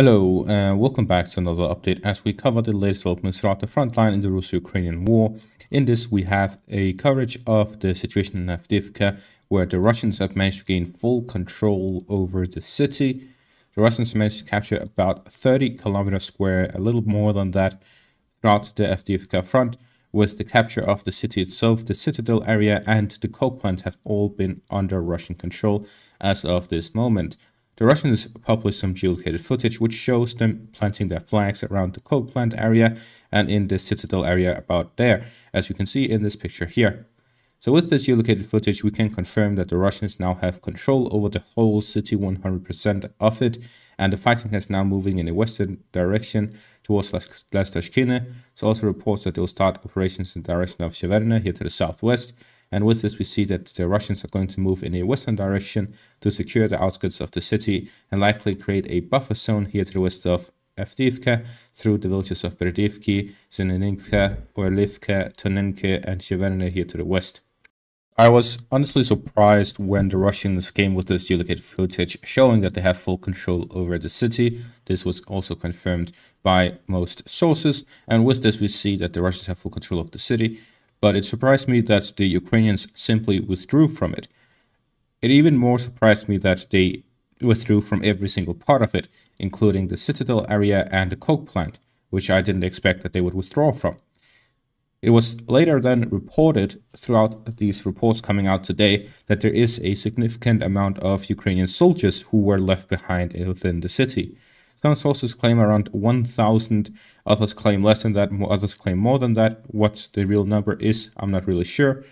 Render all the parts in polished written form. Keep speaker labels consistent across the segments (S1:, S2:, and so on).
S1: Hello, and welcome back to another update as we cover the latest developments throughout the front line in the Russo-Ukrainian war. In this, we have a coverage of the situation in Avdiivka, where the Russians have managed to gain full control over the city. The Russians managed to capture about 30 kilometers square, a little more than that, throughout the Avdiivka front. With the capture of the city itself, the citadel area and the coke plant have all been under Russian control as of this moment. The Russians published some geolocated footage which shows them planting their flags around the coke plant area and in the citadel area about there, as you can see in this picture here. So with this geolocated footage, we can confirm that the Russians now have control over the whole city, 100% of it, and the fighting is now moving in a western direction towards Lastashkina. So also reports that they will start operations in the direction of Severna here to the southwest. And with this, we see that the Russians are going to move in a western direction to secure the outskirts of the city and likely create a buffer zone here to the west of Avdiivka through the villages of Berdivki, Konstantynivka, Orlivka, Tonenke, and Severna here to the west. I was honestly surprised when the Russians came with this geolocated footage showing that they have full control over the city. This was also confirmed by most sources, and with this we see that the Russians have full control of the city. But it surprised me that the Ukrainians simply withdrew from it. It even more surprised me that they withdrew from every single part of it, including the citadel area and the coke plant, which I didn't expect that they would withdraw from. It was later then reported throughout these reports coming out today that there is a significant amount of Ukrainian soldiers who were left behind within the city. Some sources claim around 1,000, others claim less than that, others claim more than that. What the real number is, I'm not really sure.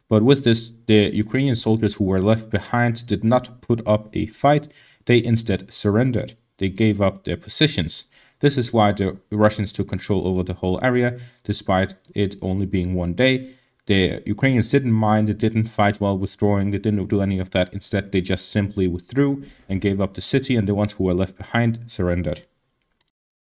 S1: But with this, the Ukrainian soldiers who were left behind did not put up a fight. They instead surrendered. They gave up their positions. This is why the Russians took control over the whole area, despite it only being one day. The Ukrainians didn't mind, they didn't fight while withdrawing, they didn't do any of that. Instead, they just simply withdrew and gave up the city, and the ones who were left behind surrendered.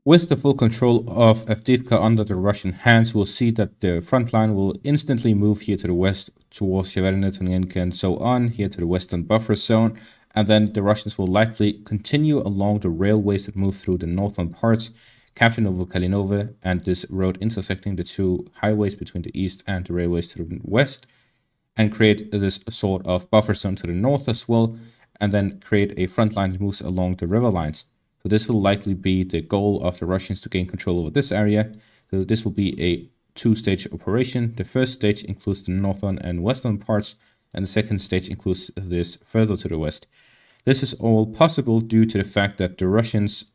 S1: With the full control of Avdiivka under the Russian hands, we'll see that the front line will instantly move here to the west towards Severna, Tonenke, and so on, here to the western buffer zone. And then the Russians will likely continue along the railways that move through the northern parts, capture Novokalinove and this road intersecting the two highways between the east and the railways to the west, and create this sort of buffer zone to the north as well, and then create a front line that moves along the river lines. So this will likely be the goal of the Russians to gain control over this area. So this will be a two-stage operation. The first stage includes the northern and western parts, and the second stage includes this further to the west. This is all possible due to the fact that the Russians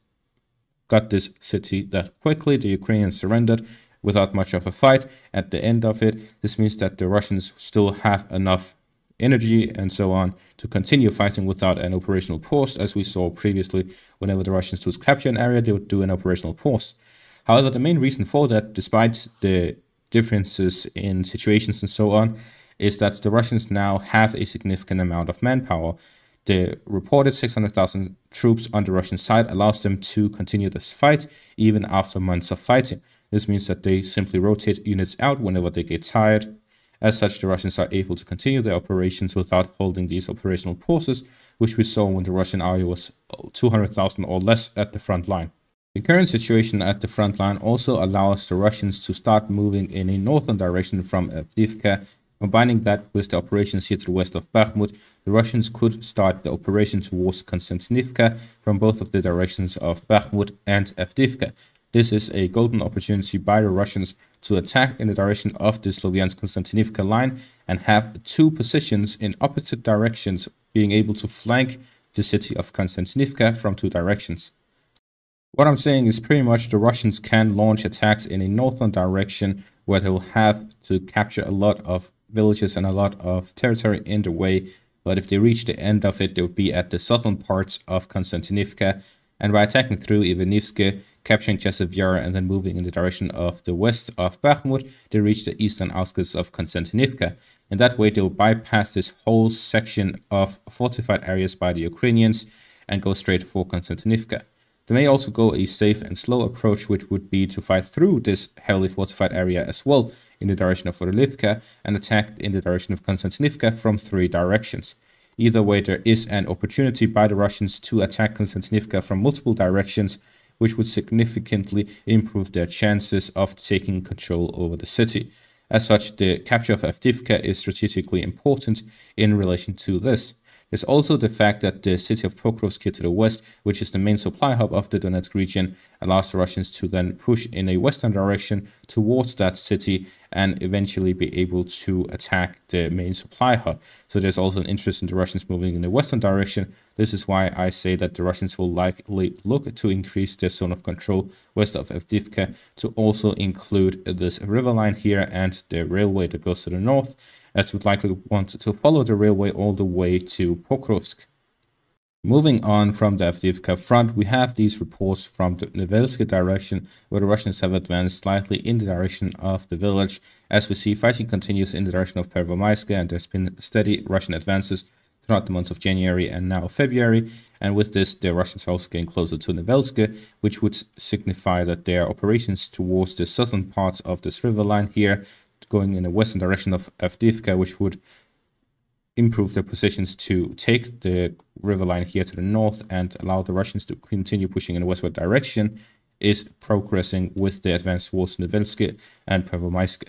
S1: got this city that quickly. The Ukrainians surrendered without much of a fight. At the end of it, this means that the Russians still have enough energy and so on to continue fighting without an operational pause, as we saw previously. Whenever the Russians would capture an area, they would do an operational pause. However, the main reason for that, despite the differences in situations and so on, is that the Russians now have a significant amount of manpower. The reported 600,000 troops on the Russian side allows them to continue this fight even after months of fighting. This means that they simply rotate units out whenever they get tired. As such, the Russians are able to continue their operations without holding these operational pauses, which we saw when the Russian army was 200,000 or less at the front line. The current situation at the front line also allows the Russians to start moving in a northern direction from Avdiivka. Combining that with the operations here to the west of Bakhmut, the Russians could start the operation towards Konstantinivka from both of the directions of Bakhmut and Avdiivka. This is a golden opportunity by the Russians to attack in the direction of the Sloviansk-Konstantinivka line and have two positions in opposite directions, being able to flank the city of Konstantinivka from two directions. What I'm saying is pretty much the Russians can launch attacks in a northern direction where they will have to capture a lot of villages and a lot of territory in the way, but if they reach the end of it, they would be at the southern parts of Konstantinivka, and by attacking through Ivanivske, capturing Zaporizhzhia, and then moving in the direction of the west of Bakhmut, they reach the eastern outskirts of Konstantinivka. In that way, they'll bypass this whole section of fortified areas by the Ukrainians and go straight for Konstantinivka. They may also go a safe and slow approach, which would be to fight through this heavily fortified area as well in the direction of Orlivka and attack in the direction of Konstantinivka from three directions. Either way, there is an opportunity by the Russians to attack Konstantinivka from multiple directions, which would significantly improve their chances of taking control over the city. As such, the capture of Avdiivka is strategically important in relation to this. There's also the fact that the city of Pokrovsk here to the west, which is the main supply hub of the Donetsk region, allows the Russians to then push in a western direction towards that city and eventually be able to attack the main supply hub. So there's also an interest in the Russians moving in the western direction. This is why I say that the Russians will likely look to increase their zone of control west of Avdiivka to also include this river line here and the railway that goes to the north, as would likely want to follow the railway all the way to Pokrovsk. Moving on from the Avdiivka front, we have these reports from the Novelsk direction, where the Russians have advanced slightly in the direction of the village. As we see, fighting continues in the direction of Pervomaiska, and there's been steady Russian advances throughout the months of January and now February. And with this, the Russians are also getting closer to Novelsk, which would signify that their operations towards the southern parts of this river line here, going in the western direction of Avdiivka, which would improve their positions to take the river line here to the north and allow the Russians to continue pushing in the westward direction, is progressing with the advance towards Novelsk and Pervomaisk.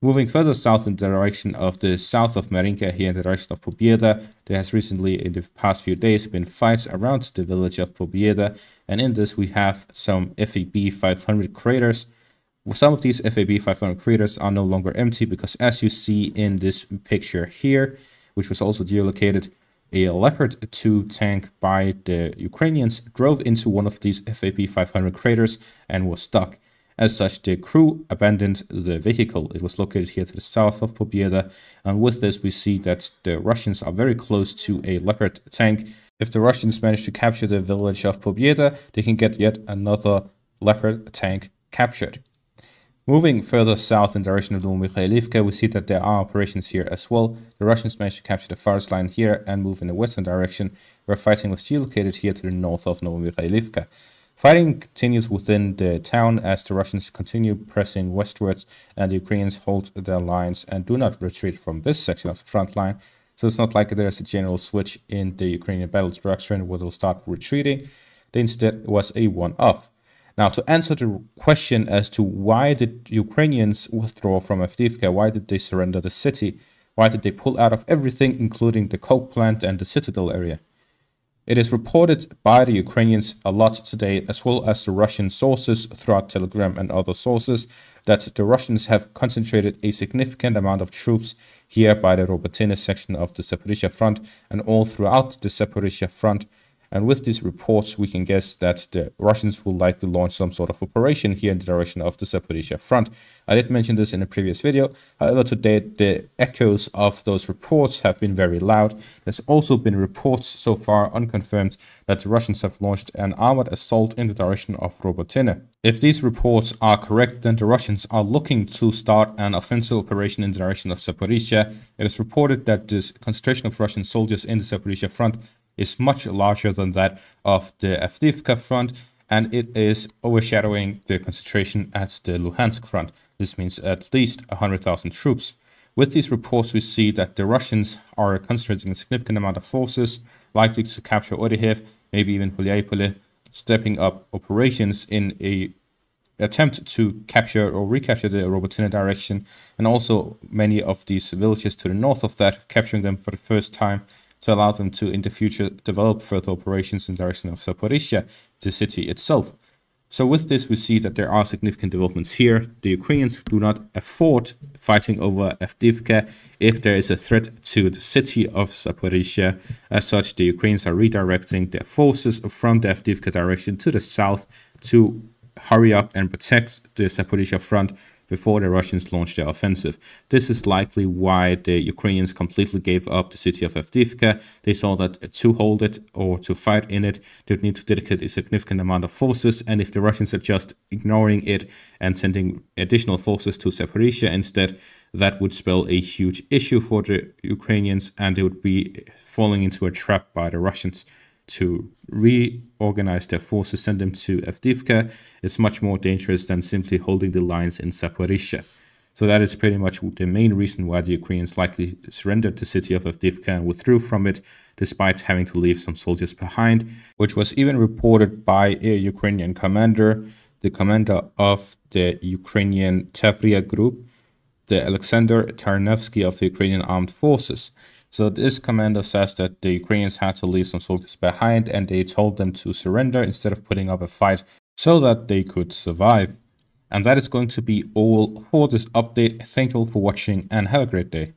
S1: Moving further south in the direction of the south of Marinka, here in the direction of Pobieda, there has recently, in the past few days, been fights around the village of Pobieda, and in this we have some FAB 500 craters. Some of these FAB 500 craters are no longer empty because, as you see in this picture here, which was also geolocated, a Leopard 2 tank by the Ukrainians drove into one of these FAB 500 craters and was stuck. As such, the crew abandoned the vehicle. It was located here to the south of Pobieda, and with this we see that the Russians are very close to a Leopard tank. If the Russians manage to capture the village of Pobieda, they can get yet another Leopard tank captured. Moving further south in the direction of Novomikhailivka, we see that there are operations here as well. The Russians managed to capture the forest line here and move in the western direction, where fighting was geolocated here to the north of Novomikhailivka. Fighting continues within the town as the Russians continue pressing westwards and the Ukrainians hold their lines and do not retreat from this section of the front line. So it's not like there's a general switch in the Ukrainian battle structure where they'll start retreating. Instead, it was a one-off. Now, to answer the question as to why did Ukrainians withdraw from Avdiivka, why did they surrender the city, why did they pull out of everything, including the coke plant and the citadel area? It is reported by the Ukrainians a lot today, as well as the Russian sources throughout Telegram and other sources, that the Russians have concentrated a significant amount of troops here by the Robotyne section of the Zaporizhzhia front and all throughout the Zaporizhzhia front. And with these reports, we can guess that the Russians will likely launch some sort of operation here in the direction of the Zaporizhzhia front. I did mention this in a previous video. However, today the echoes of those reports have been very loud. There's also been reports so far unconfirmed that the Russians have launched an armored assault in the direction of Robotyne. If these reports are correct, then the Russians are looking to start an offensive operation in the direction of Zaporizhzhia. It is reported that this concentration of Russian soldiers in the Zaporizhzhia front is much larger than that of the Avdiivka front, and it is overshadowing the concentration at the Luhansk front. This means at least 100,000 troops. With these reports, we see that the Russians are concentrating a significant amount of forces, likely to capture Orikhiv, maybe even Polyapole, stepping up operations in a attempt to capture or recapture the Robotyne direction, and also many of these villages to the north of that, capturing them for the first time, to allow them to, in the future, develop further operations in the direction of Zaporizhzhia, the city itself. So with this, we see that there are significant developments here. The Ukrainians do not afford fighting over Avdiivka if there is a threat to the city of Zaporizhzhia. As such, the Ukrainians are redirecting their forces from the Avdiivka direction to the south to hurry up and protect the Zaporizhzhia front before the Russians launched their offensive. This is likely why the Ukrainians completely gave up the city of Avdiivka. They saw that to hold it or to fight in it, they would need to dedicate a significant amount of forces, and if the Russians are just ignoring it and sending additional forces to Zaporizhzhia instead, that would spell a huge issue for the Ukrainians, and they would be falling into a trap by the Russians to reorganize their forces, send them to Avdiivka. Is much more dangerous than simply holding the lines in Zaporizhzhia. So that is pretty much the main reason why the Ukrainians likely surrendered the city of Avdiivka and withdrew from it, despite having to leave some soldiers behind, which was even reported by a Ukrainian commander, the commander of the Ukrainian Tavria group, the Alexander Tarnevsky of the Ukrainian Armed Forces. So this commander says that the Ukrainians had to leave some soldiers behind and they told them to surrender instead of putting up a fight so that they could survive. And that is going to be all for this update. Thank you all for watching and have a great day.